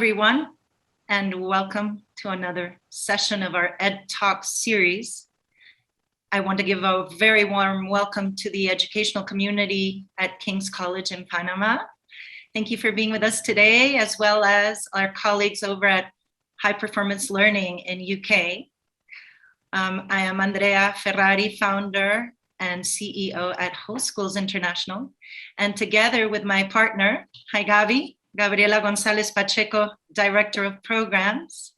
everyone, and welcome to another session of our Ed Talk series. I want to give a very warm welcome to the educational community at King's College in Panama. Thank you for being with us today, as well as our colleagues over at High Performance Learning in UK. I am Andrea Ferrari, founder and CEO at Host Schools International. And together with my partner, hi Gabi, Gabriela Gonzalez Pacheco, Director of Programs,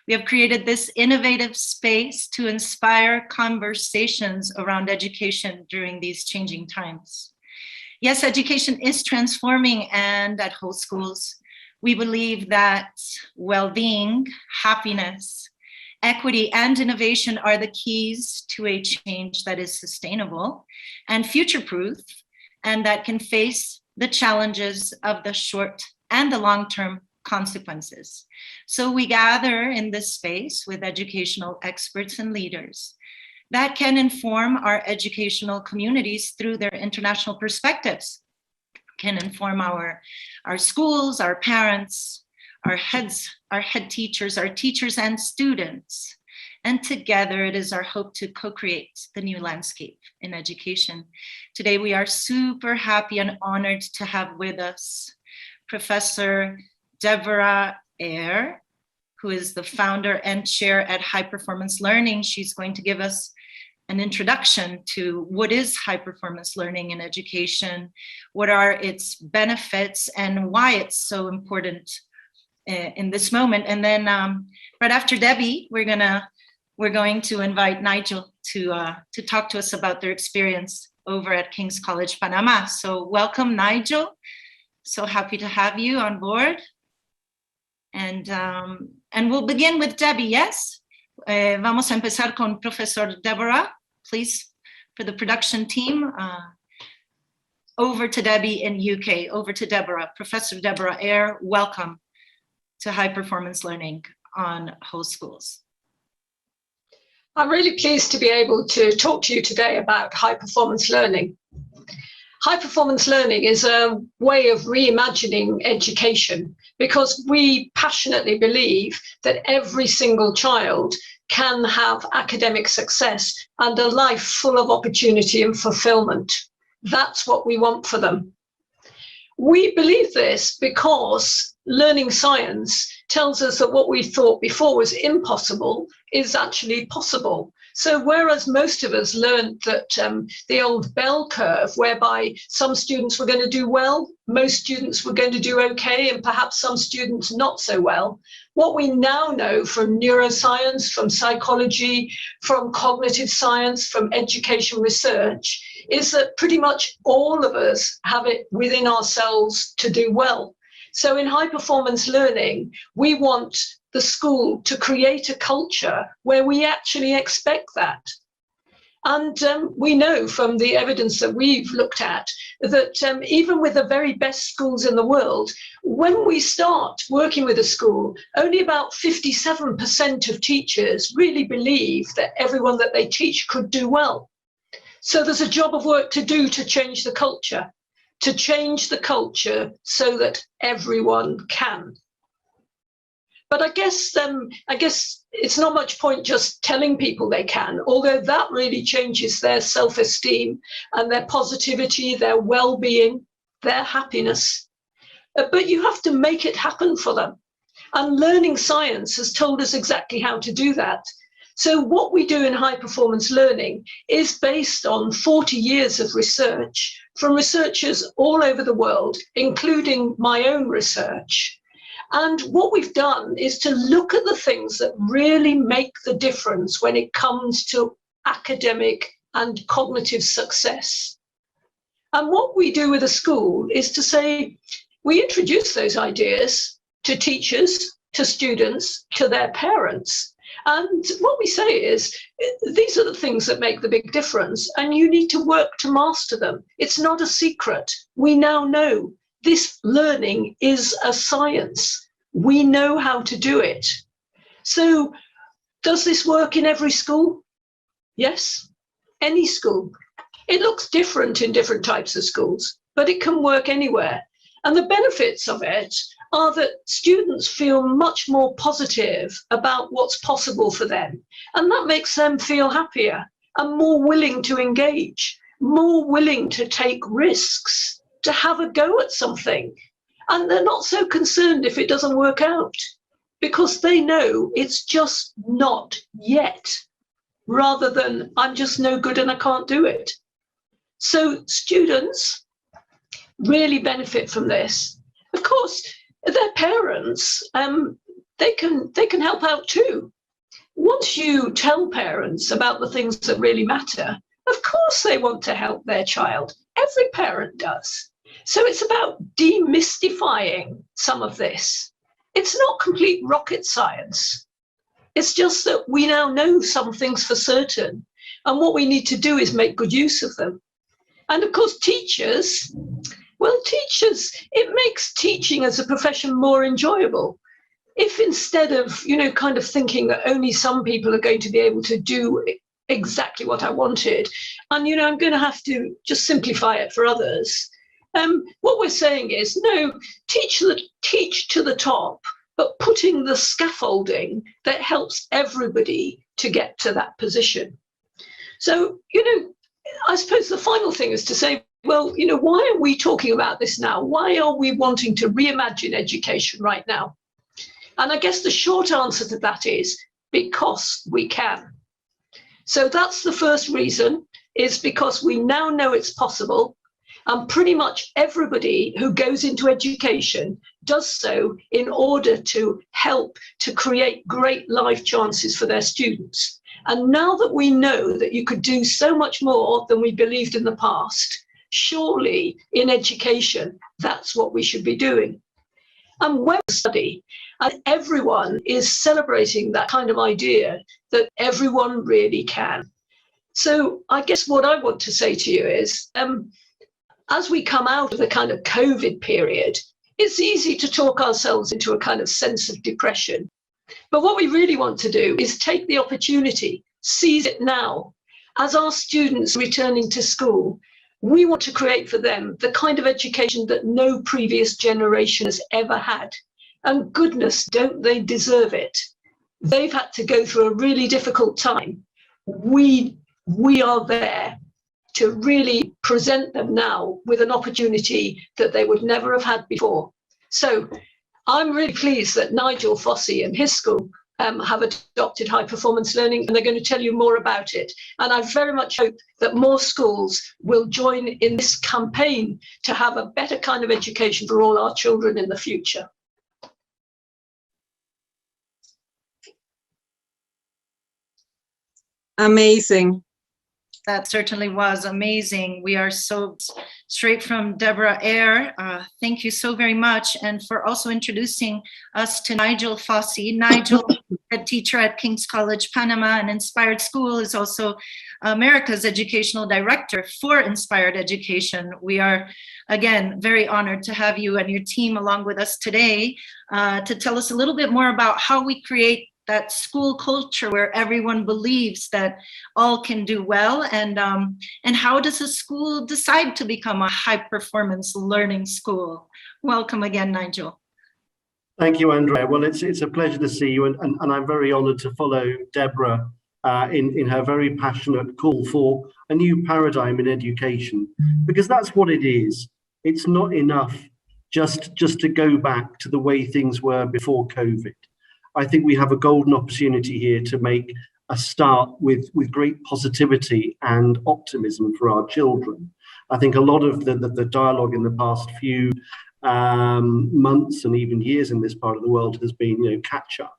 we have created this innovative space to inspire conversations around education during these changing times. Yes, education is transforming, and at Host Schools, we believe that well-being, happiness, equity, and innovation are the keys to a change that is sustainable and future-proof, and that can face the challenges of the short and the long-term consequences. So we gather in this space with educational experts and leaders that can inform our educational communities through their international perspectives, can inform our schools, our parents, our head teachers, our teachers and students. And together it is our hope to co-create the new landscape in education. Today we are super happy and honored to have with us Professor Deborah Eyre, who is the founder and chair at High Performance Learning. She's going to give us an introduction to what is high performance learning in education, what are its benefits, and why it's so important in this moment. And then right after Debbie, we're going to invite Nigel to talk to us about their experience over at King's College Panama. So welcome, Nigel. So happy to have you on board. And we'll begin with Debbie, yes? Vamos a empezar con Professor Deborah, please, for the production team. Over to Debbie in UK, over to Deborah. Professor Deborah Eyre, welcome to High Performance Learning on Host Schools. I'm really pleased to be able to talk to you today about high performance learning. High performance learning is a way of reimagining education because we passionately believe that every single child can have academic success and a life full of opportunity and fulfillment. That's what we want for them. We believe this because learning science tells us that what we thought before was impossible is actually possible. So whereas most of us learned that the old bell curve, whereby some students were going to do well, most students were going to do okay, and perhaps some students not so well, what we now know from neuroscience, from psychology, from cognitive science, from education research, is that pretty much all of us have it within ourselves to do well. So in high performance learning, we want the school to create a culture where we actually expect that. And we know from the evidence that we've looked at that even with the very best schools in the world, when we start working with a school, only about 57% of teachers really believe that everyone that they teach could do well. So there's a job of work to do to change the culture so that everyone can. But I guess it's not much point just telling people they can, although that really changes their self-esteem and their positivity, their well-being, their happiness. But you have to make it happen for them. And learning science has told us exactly how to do that. So what we do in high performance learning is based on 40 years of research from researchers all over the world, including my own research. And what we've done is to look at the things that really make the difference when it comes to academic and cognitive success. And what we do with a school is to say, we introduce those ideas to teachers, to students, to their parents. And what we say is, these are the things that make the big difference, and you need to work to master them. It's not a secret. We now know this learning is a science. We know how to do it. So does this work in every school? Yes, any school. It looks different in different types of schools, but it can work anywhere. And the benefits of it are that students feel much more positive about what's possible for them. And that makes them feel happier and more willing to engage, more willing to take risks, to have a go at something. And they're not so concerned if it doesn't work out, because they know it's just not yet, rather than I'm just no good and I can't do it. So students really benefit from this. Of course, their parents, they can help out too. Once you tell parents about the things that really matter, of course they want to help their child. Every parent does. So it's about demystifying some of this. It's not complete rocket science. It's just that we now know some things for certain, and what we need to do is make good use of them. And of course, teachers, it makes teaching as a profession more enjoyable. If instead of, kind of thinking that only some people are going to be able to do exactly what I wanted, and, I'm going to have to just simplify it for others, what we're saying is, no, teach to the top, but putting the scaffolding that helps everybody to get to that position. So, I suppose the final thing is to say, well, why are we talking about this now? Why are we wanting to reimagine education right now? And I guess the short answer to that is because we can. So that's the first reason, is because we now know it's possible. And pretty much everybody who goes into education does so in order to help to create great life chances for their students. And now that we know that you could do so much more than we believed in the past, surely in education, that's what we should be doing. And when we study, and everyone is celebrating that kind of idea that everyone really can. So I guess what I want to say to you is, as we come out of the kind of COVID period, it's easy to talk ourselves into a kind of sense of depression. But what we really want to do is take the opportunity, seize it now. As our students returning to school, we want to create for them the kind of education that no previous generation has ever had. And goodness, don't they deserve it? They've had to go through a really difficult time. We are there to really present them now with an opportunity that they would never have had before. So I'm really pleased that Nigel Fossey and his school have adopted high performance learning, and they're going to tell you more about it. And I very much hope that more schools will join in this campaign to have a better kind of education for all our children in the future. Amazing. That certainly was amazing. We are so straight from Deborah Eyre. Thank you so very much. And for also introducing us to Nigel Fossey. Nigel, a teacher at King's College, Panama, and Inspired School, is also America's Educational Director for Inspired Education. We are, again, very honored to have you and your team along with us today to tell us a little bit more about how we create that school culture where everyone believes that all can do well, and how does a school decide to become a high-performance learning school? Welcome again, Nigel. Thank you, Andrea. Well, it's a pleasure to see you, and I'm very honoured to follow Deborah in her very passionate call for a new paradigm in education, because that's what it is. It's not enough just to go back to the way things were before COVID. I think we have a golden opportunity here to make a start with great positivity and optimism for our children. I think a lot of the dialogue in the past few months and even years in this part of the world has been, catch up.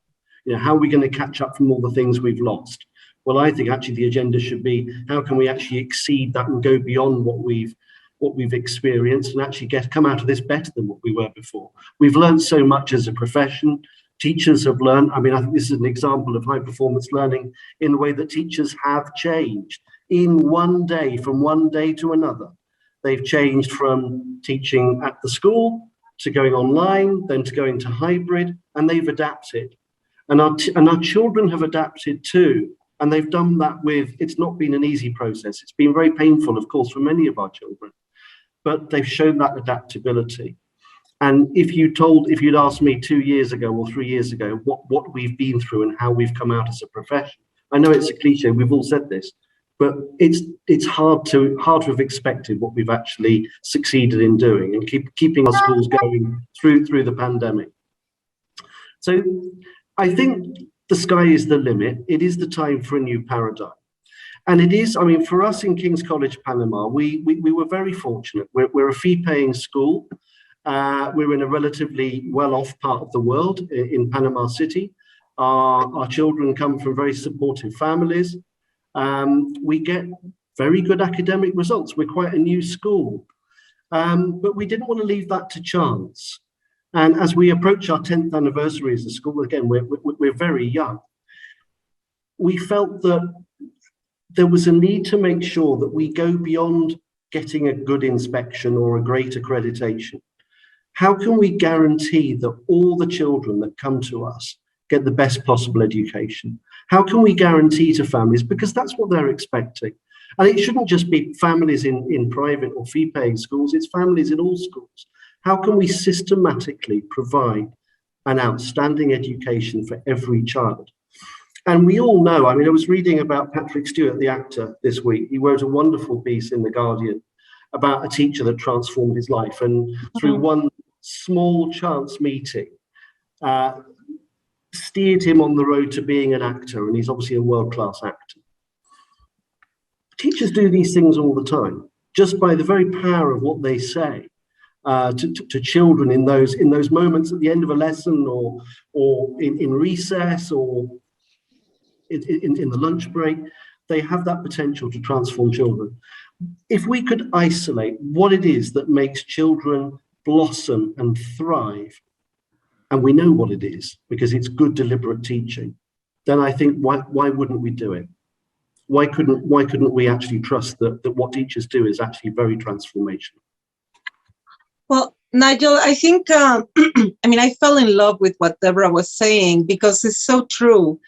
How are we going to catch up from all the things we've lost? Well, I think actually the agenda should be, how can we actually exceed that and go beyond what we've experienced and actually come out of this better than what we were before? We've learned so much as a profession. Teachers have learned. I think this is an example of high performance learning in the way that teachers have changed in one day, from one day to another. They've changed from teaching at the school to going online, then to going to hybrid, and they've adapted. And our children have adapted too. And they've done that it's not been an easy process. It's been very painful, of course, for many of our children, but they've shown that adaptability. And if you'd asked me 2 years ago or 3 years ago what we've been through and how we've come out as a profession, I know it's a cliche, we've all said this, but it's hard to have expected what we've actually succeeded in doing and keeping our schools going through the pandemic. So I think the sky is the limit. It is the time for a new paradigm. And it is, I mean, for us in King's College, Panama, we were very fortunate. We're a fee-paying school. We're in a relatively well-off part of the world in Panama City. Our children come from very supportive families. We get very good academic results. We're quite a new school. But we didn't want to leave that to chance. And as we approach our 10th anniversary as a school, again, we're very young. We felt that there was a need to make sure that we go beyond getting a good inspection or a great accreditation. How can we guarantee that all the children that come to us get the best possible education? How can we guarantee to families, because that's what they're expecting. And it shouldn't just be families in private or fee-paying schools, it's families in all schools. How can we systematically provide an outstanding education for every child? And we all know, I mean, I was reading about Patrick Stewart, the actor, this week. He wrote a wonderful piece in The Guardian about a teacher that transformed his life. And through one small chance meeting, steered him on the road to being an actor. And he's obviously a world-class actor. Teachers do these things all the time, just by the very power of what they say to children in those moments at the end of a lesson or in recess or in the lunch break. They have that potential to transform children. If we could isolate what it is that makes children blossom and thrive, and we know what it is because it's good deliberate teaching, then I think why wouldn't we do it? Why couldn't we actually trust that what teachers do is actually very transformational? Well, Nigel, I think, I mean, I fell in love with what Deborah was saying because it's so true.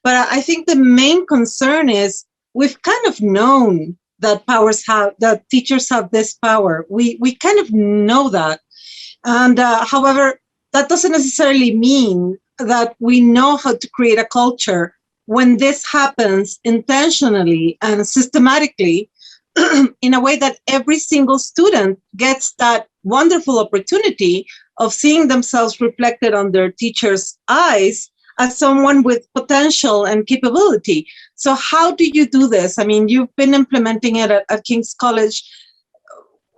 But I think the main concern is we've kind of known that that teachers have this power. We kind of know that. And however, that doesn't necessarily mean that we know how to create a culture when this happens intentionally and systematically in a way that every single student gets that wonderful opportunity of seeing themselves reflected on their teacher's eyes as someone with potential and capability. So how do you do this? I mean, you've been implementing it at King's College.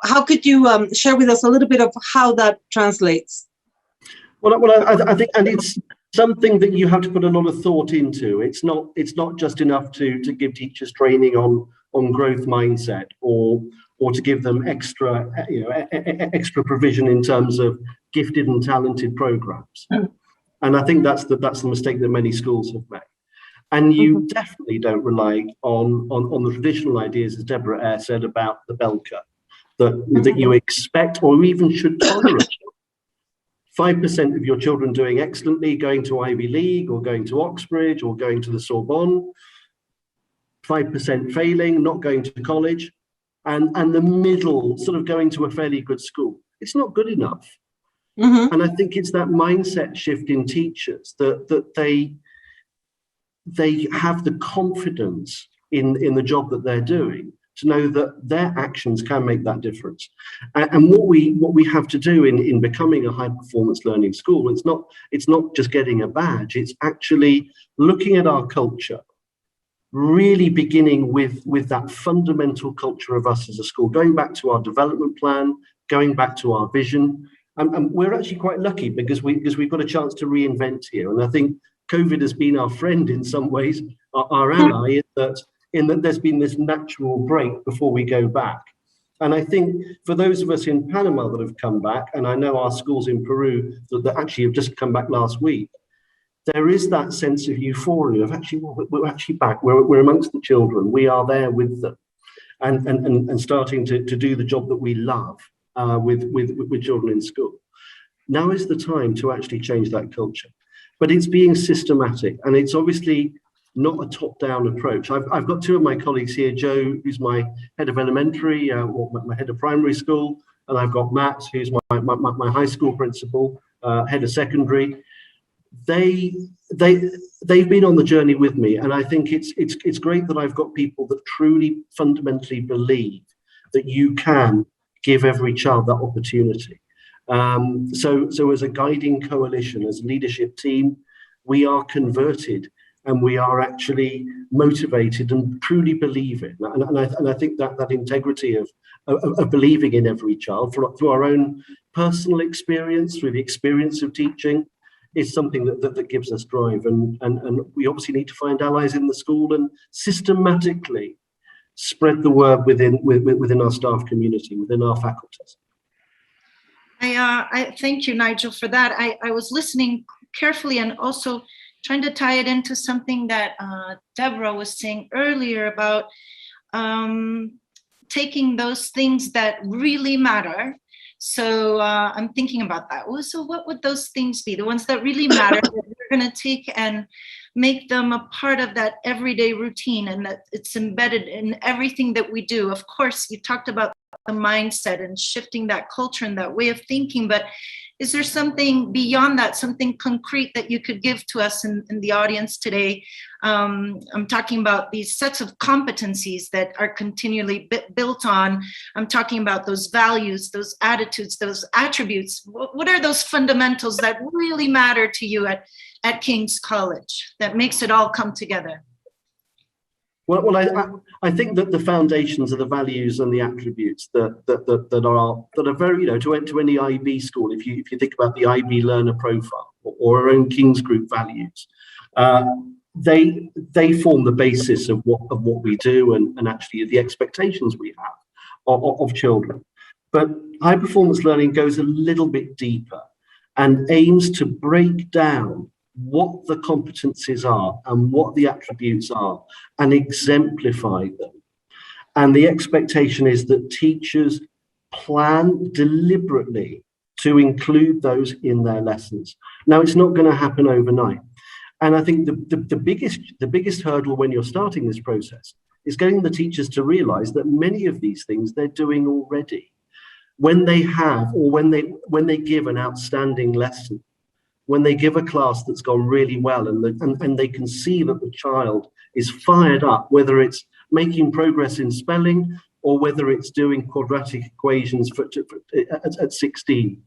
How could you share with us a little bit of how that translates? Well, I think, and it's something that you have to put a lot of thought into. It's not just enough to give teachers training on growth mindset or to give them extra provision in terms of gifted and talented programs. And I think that's the mistake that many schools have made. And you definitely don't rely on the traditional ideas, as Deborah Eyre said, about the bell curve that you expect or even should tolerate. 5% of your children doing excellently, going to Ivy League or going to Oxbridge or going to the Sorbonne, 5% failing, not going to college, and the middle sort of going to a fairly good school. It's not good enough. And I think it's that mindset shift in teachers that they have the confidence in the job that they're doing to know that their actions can make that difference. And what we have to do in becoming a high performance learning school, it's not just getting a badge, it's actually looking at our culture, really beginning with that fundamental culture of us as a school, going back to our development plan, going back to our vision. And we're actually quite lucky because we've got a chance to reinvent here. And I think COVID has been our friend in some ways, our ally, in that there's been this natural break before we go back. And I think for those of us in Panama that have come back, and I know our schools in Peru that actually have just come back last week, there is that sense of euphoria of actually, well, we're actually back. We're amongst the children. We are there with them and starting to do the job that we love with children in school. Now is the time to actually change that culture. But it's being systematic, and it's obviously not a top-down approach. I've got two of my colleagues here, Joe, who's my head of elementary, or my head of primary school, and I've got Matt, who's my high school principal, head of secondary. They've been on the journey with me, and I think it's great that I've got people that truly fundamentally believe that you can give every child that opportunity. So as a guiding coalition, as a leadership team, we are converted and we are actually motivated and truly believe it. And I think that integrity of believing in every child through our own personal experience, through the experience of teaching, is something that gives us drive. And we obviously need to find allies in the school and systematically spread the word within our staff community, within our faculties. I thank you, Nigel, for that. I was listening carefully and also trying to tie it into something that Deborah was saying earlier about taking those things that really matter. So I'm thinking about that. So what would those things be? The ones that really matter that we're going to take and make them a part of that everyday routine, and that it's embedded in everything that we do. Of course, you talked about the mindset and shifting that culture and that way of thinking, but is there something beyond that, something concrete that you could give to us in the audience today? I'm talking about these sets of competencies that are continually built on. I'm talking about those values, those attitudes, those attributes. What are those fundamentals that really matter to you at King's College that makes it all come together? Well, I think that the foundations are the values and the attributes that are very, to any IB school. If you think about the IB learner profile or our own King's Group values, they form the basis of what we do and actually the expectations we have of children. But high performance learning goes a little bit deeper and aims to break down what the competencies are and what the attributes are and exemplify them. And the expectation is that teachers plan deliberately to include those in their lessons. Now, it's not going to happen overnight. And I think the biggest hurdle when you're starting this process is getting the teachers to realize that many of these things they're doing already. When they have, or when they give an outstanding lesson, when they give a class that's gone really well and they can see that the child is fired up, whether it's making progress in spelling or whether it's doing quadratic equations at 16,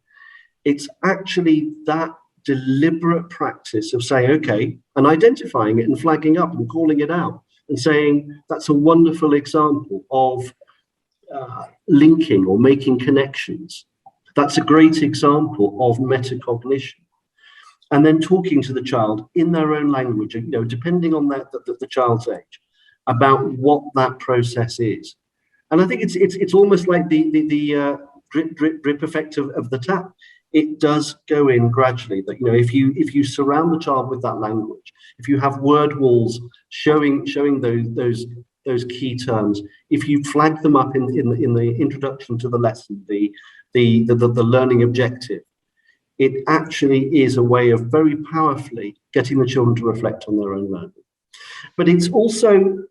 it's actually that deliberate practice of saying, okay, and identifying it and flagging up and calling it out and saying, that's a wonderful example of linking or making connections. That's a great example of metacognition. And then talking to the child in their own language, depending on the child's age, about what that process is. And I think it's almost like the drip effect of the tap. It does go in gradually. That if you surround the child with that language, if you have word walls showing those key terms, if you flag them up in the introduction to the lesson, the learning objective, it actually is a way of very powerfully getting the children to reflect on their own learning. But it's also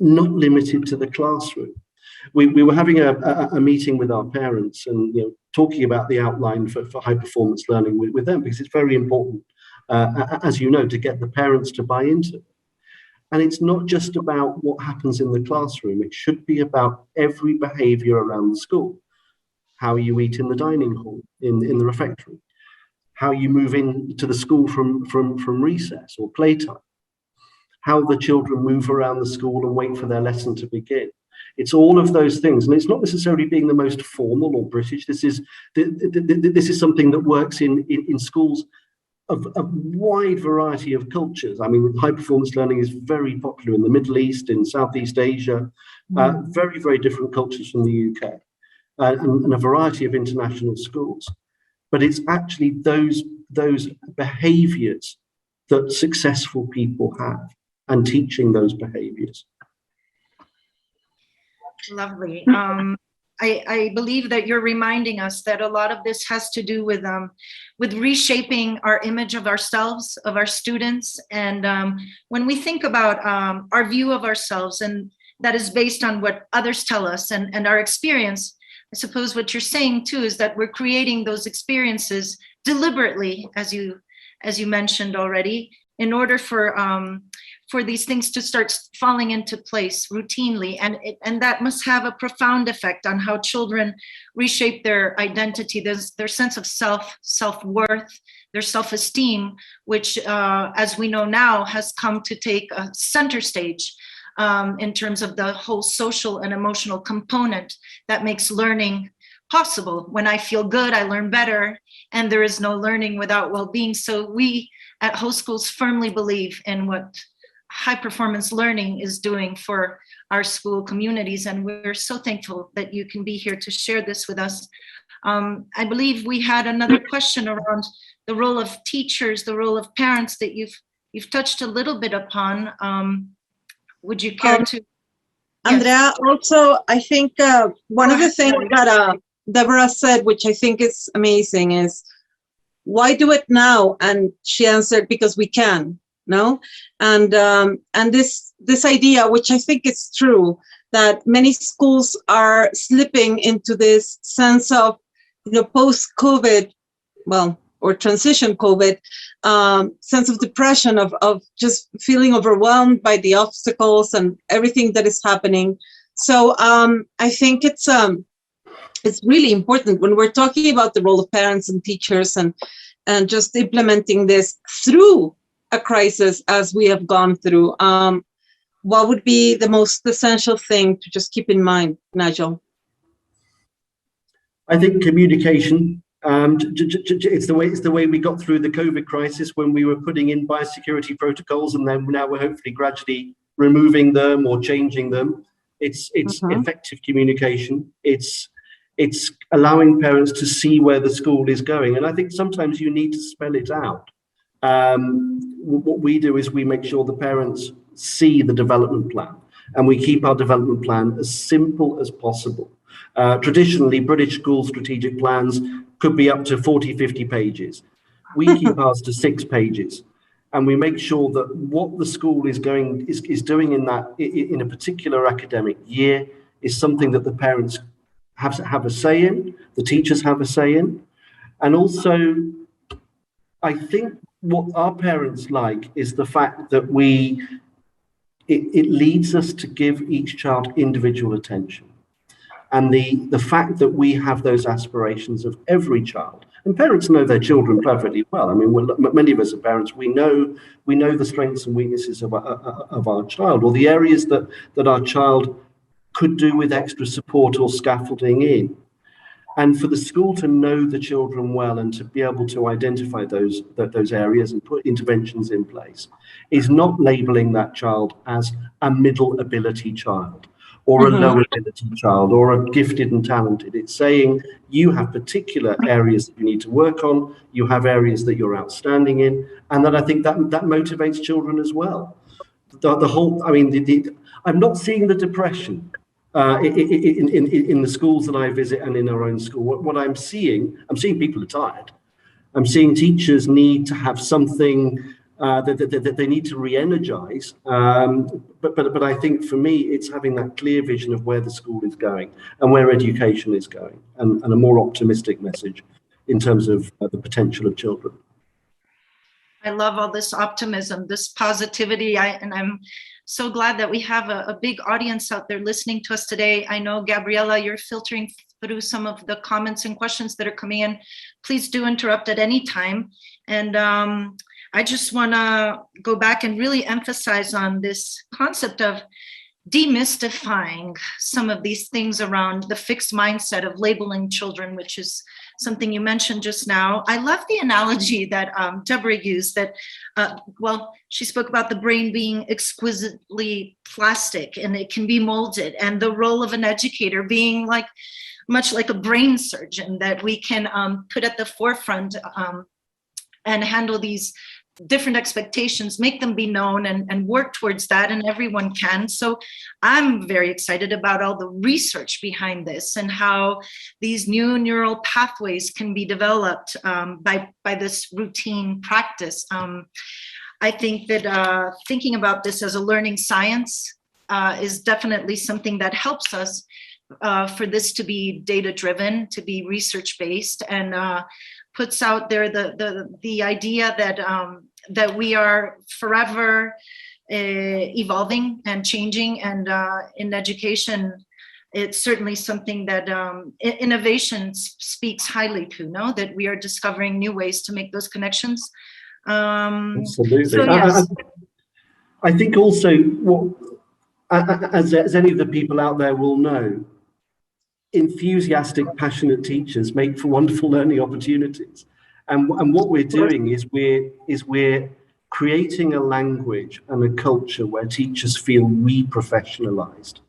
not limited to the classroom. We were having a meeting with our parents and talking about the outline for high performance learning with them, because it's very important, as you know, to get the parents to buy into it. And it's not just about what happens in the classroom. It should be about every behavior around the school. How you eat in the dining hall, in the refectory, how you move into the school from recess or playtime, how the children move around the school and wait for their lesson to begin. It's all of those things, and it's not necessarily being the most formal or British. This is something that works in schools of a wide variety of cultures. I mean, high performance learning is very popular in the Middle East, in Southeast Asia, very, very different cultures from the UK, and a variety of international schools. But it's actually those behaviors that successful people have, and teaching those behaviors. Lovely. I believe that you're reminding us that a lot of this has to do with reshaping our image of ourselves, of our students. And when we think about our view of ourselves, and that is based on what others tell us and our experience, suppose what you're saying too is that we're creating those experiences deliberately, as you mentioned already, in order for these things to start falling into place routinely, and that must have a profound effect on how children reshape their identity, their sense of self-worth, their self-esteem, which, as we know now, has come to take a center stage in terms of the whole social and emotional component that makes learning possible. When I feel good, I learn better, and there is no learning without well-being. So we at Host Schools firmly believe in what high performance learning is doing for our school communities, and we're so thankful that you can be here to share this with us. I believe we had another question around the role of teachers, the role of parents that you've touched a little bit upon. Would you care to? Andrea, also, I think one of the things that Deborah said, which I think is amazing, is why do it now? And she answered, because we can. No, and this idea, which I think is true, that many schools are slipping into this sense of, post-COVID, or transition COVID, sense of depression, of just feeling overwhelmed by the obstacles and everything that is happening. So I think it's really important when we're talking about the role of parents and teachers and just implementing this through a crisis as we have gone through. What would be the most essential thing to just keep in mind, Nigel? I think communication. It's the way we got through the COVID crisis, when we were putting in biosecurity protocols, and then now we're hopefully gradually removing them or changing them. It's effective communication. It's allowing parents to see where the school is going, and I think sometimes you need to spell it out. What we do is we make sure the parents see the development plan, and we keep our development plan as simple as possible. Traditionally, British school strategic plans could be up to 40, 50 pages. We keep ours to 6 pages, and we make sure that what the school is doing in a particular academic year is something that the parents have a say in, the teachers have a say in, and also I think what our parents like is the fact that it leads us to give each child individual attention. And the fact that we have those aspirations of every child, and parents know their children perfectly well. I mean, many of us are parents. We know the strengths and weaknesses of our child, or the areas that our child could do with extra support or scaffolding in. And for the school to know the children well and to be able to identify those areas and put interventions in place is not labeling that child as a middle ability child or a low ability child or a gifted and talented. It's saying you have particular areas that you need to work on, you have areas that you're outstanding in, and that I think that motivates children as well. I'm not seeing the depression in the schools that I visit and in our own school. What I'm seeing people are tired. I'm seeing teachers need to have something that they need to re-energize. But I think for me, it's having that clear vision of where the school is going and where education is going, and a more optimistic message in terms of the potential of children. I love all this optimism, this positivity, and I'm so glad that we have a big audience out there listening to us today. I know, Gabriela, you're filtering through some of the comments and questions that are coming in. Please do interrupt at any time. And I just want to go back and really emphasize on this concept of demystifying some of these things around the fixed mindset of labeling children, which is something you mentioned just now. I love the analogy that Deborah used, that, she spoke about the brain being exquisitely plastic and it can be molded, and the role of an educator being much like a brain surgeon that we can put at the forefront and handle these different expectations, make them be known, and work towards that, and everyone can. So I'm very excited about all the research behind this and how these new neural pathways can be developed by this routine practice. I think that thinking about this as a learning science is definitely something that helps us for this to be data-driven, to be research-based, and puts out there the idea that we are forever evolving and changing, and in education, it's certainly something that innovation speaks highly to, no? That we are discovering new ways to make those connections. Absolutely. So yes. I think also, as any of the people out there will know, enthusiastic, passionate teachers make for wonderful learning opportunities. And what we're doing is we're creating a language and a culture where teachers feel re-professionalized,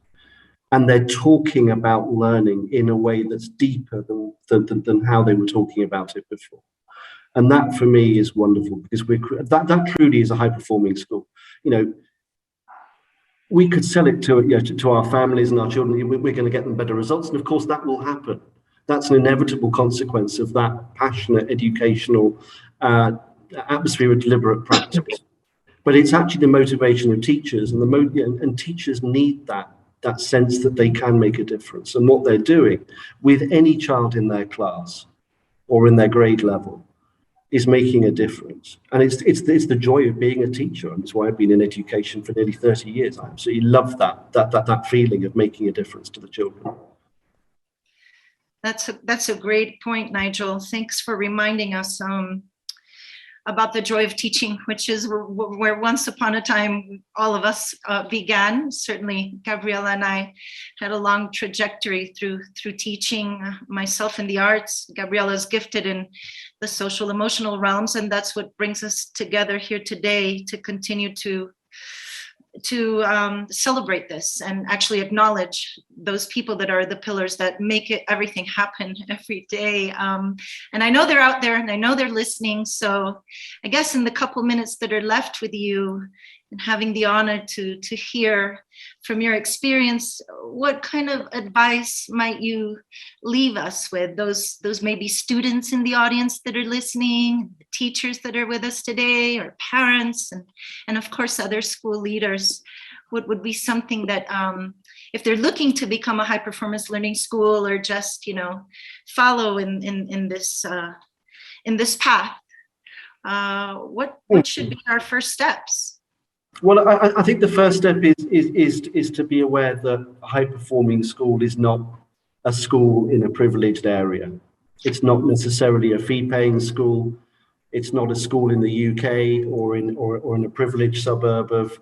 and they're talking about learning in a way that's deeper than how they were talking about it before. And that for me is wonderful, because that truly is a high-performing school. You know, we could sell it to our families and our children. We're going to get them better results, and of course that will happen. That's an inevitable consequence of that passionate educational atmosphere of deliberate practice. But it's actually the motivation of teachers, and teachers need that sense that they can make a difference. And what they're doing with any child in their class or in their grade level is making a difference. And it's the joy of being a teacher, and it's why I've been in education for nearly 30 years. I absolutely love that feeling of making a difference to the children. That's a great point, Nigel. Thanks for reminding us about the joy of teaching, which is where once upon a time all of us began. Certainly, Gabriela and I had a long trajectory through teaching. Myself in the arts, Gabriela is gifted in the social emotional realms, and that's what brings us together here today to continue to celebrate this and actually acknowledge those people that are the pillars that make everything happen every day. And I know they're out there, and I know they're listening. So I guess in the couple minutes that are left with you, and having the honor to hear from your experience, what kind of advice might you leave us with? Those maybe students in the audience that are listening, the teachers that are with us today, or parents, and of course other school leaders. What would be something that, if they're looking to become a high performance learning school, or just follow in this path, what should be our first steps? Well, I think the first step is to be aware that a high-performing school is not a school in a privileged area. It's not necessarily a fee-paying school. It's not a school in the UK or in a privileged suburb of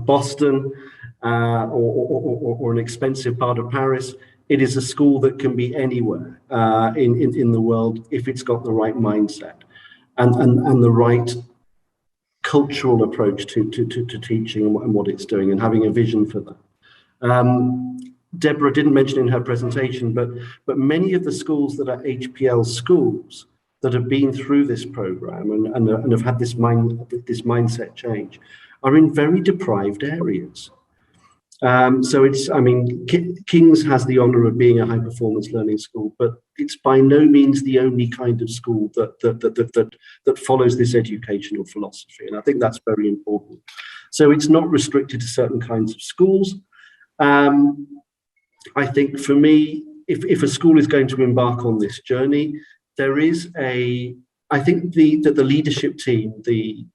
Boston or an expensive part of Paris. It is a school that can be anywhere in the world if it's got the right mindset and the right cultural approach to teaching and what it's doing, and having a vision for that. Deborah didn't mention in her presentation, but many of the schools that are HPL schools that have been through this program and have had this mindset change are in very deprived areas. So King's has the honor of being a high performance learning school, but it's by no means the only kind of school that follows this educational philosophy. And I think that's very important. So it's not restricted to certain kinds of schools. I think for me, if a school is going to embark on this journey, I think the leadership team, the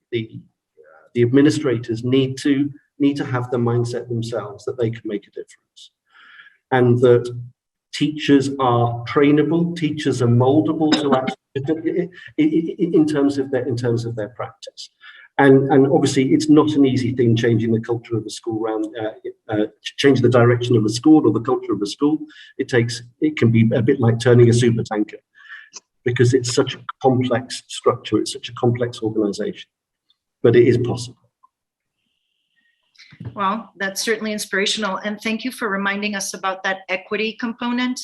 administrators need to have the mindset themselves that they can make a difference, and that teachers are trainable, teachers are moldable in terms of their practice. And obviously, it's not an easy thing changing the culture of a school changing the direction of a school or the culture of a school. It can be a bit like turning a super tanker, because it's such a complex structure, it's such a complex organization, but it is possible. Well, that's certainly inspirational. And thank you for reminding us about that equity component.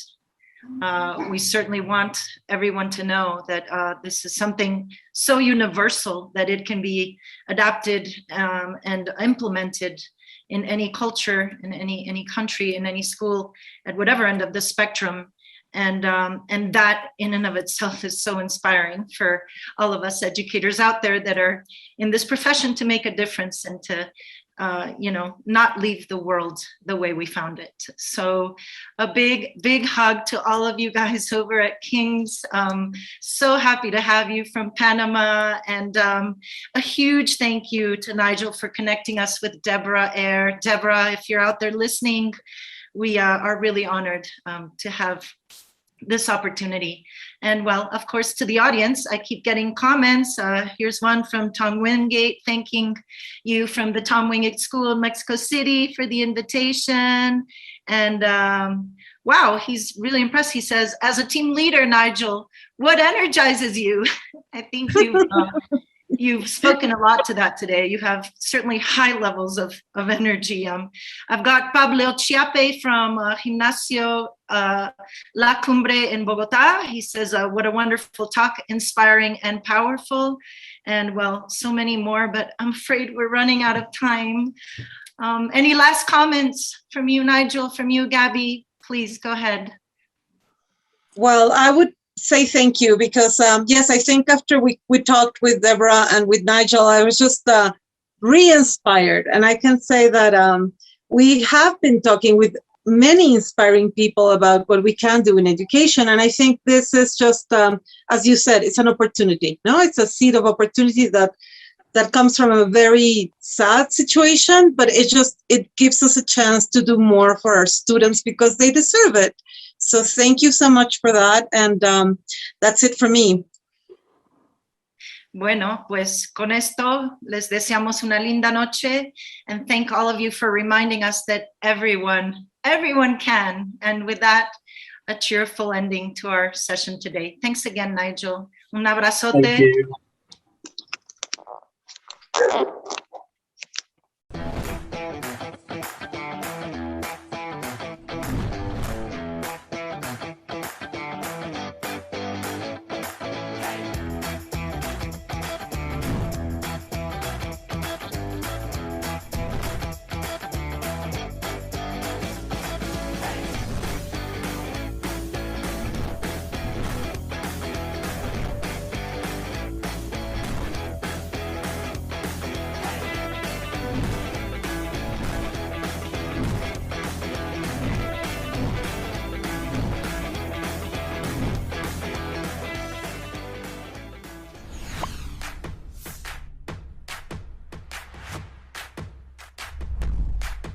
We certainly want everyone to know that this is something so universal that it can be adapted and implemented in any culture, in any country, in any school, at whatever end of the spectrum. And that in and of itself is so inspiring for all of us educators out there that are in this profession to make a difference and to not leave the world the way we found it. So a big hug to all of you guys over at King's. So happy to have you from Panama, and a huge thank you to Nigel for connecting us with Deborah Eyre. Deborah, if you're out there listening, we are really honored to have this opportunity. And well, of course, to the audience, I keep getting comments. Here's one from Tom Wingate, thanking you from the Tom Wingate School in Mexico City for the invitation. And wow, he's really impressed. He says, as a team leader, Nigel, what energizes you? I think you've spoken a lot to that today. You have certainly high levels of energy. I've got Pablo Chiape from Gimnasio La Cumbre in Bogota. He says, what a wonderful talk, inspiring and powerful. And well, so many more, but I'm afraid we're running out of time. Any last comments from you, Nigel, from you, Gabby? Please go ahead. Well, I would say thank you because, yes, I think after we talked with Deborah and with Nigel, I was just re-inspired. And I can say that we have been talking with many inspiring people about what we can do in education. And I think this is just, as you said, it's an opportunity. No, it's a seed of opportunity that comes from a very sad situation, but it gives us a chance to do more for our students because they deserve it. So thank you so much for that. And that's it for me. Bueno, pues con esto les deseamos una linda noche, and thank all of you for reminding us that everyone can. And with that, a cheerful ending to our session today. Thanks again, Nigel. Un abrazote. Thank you.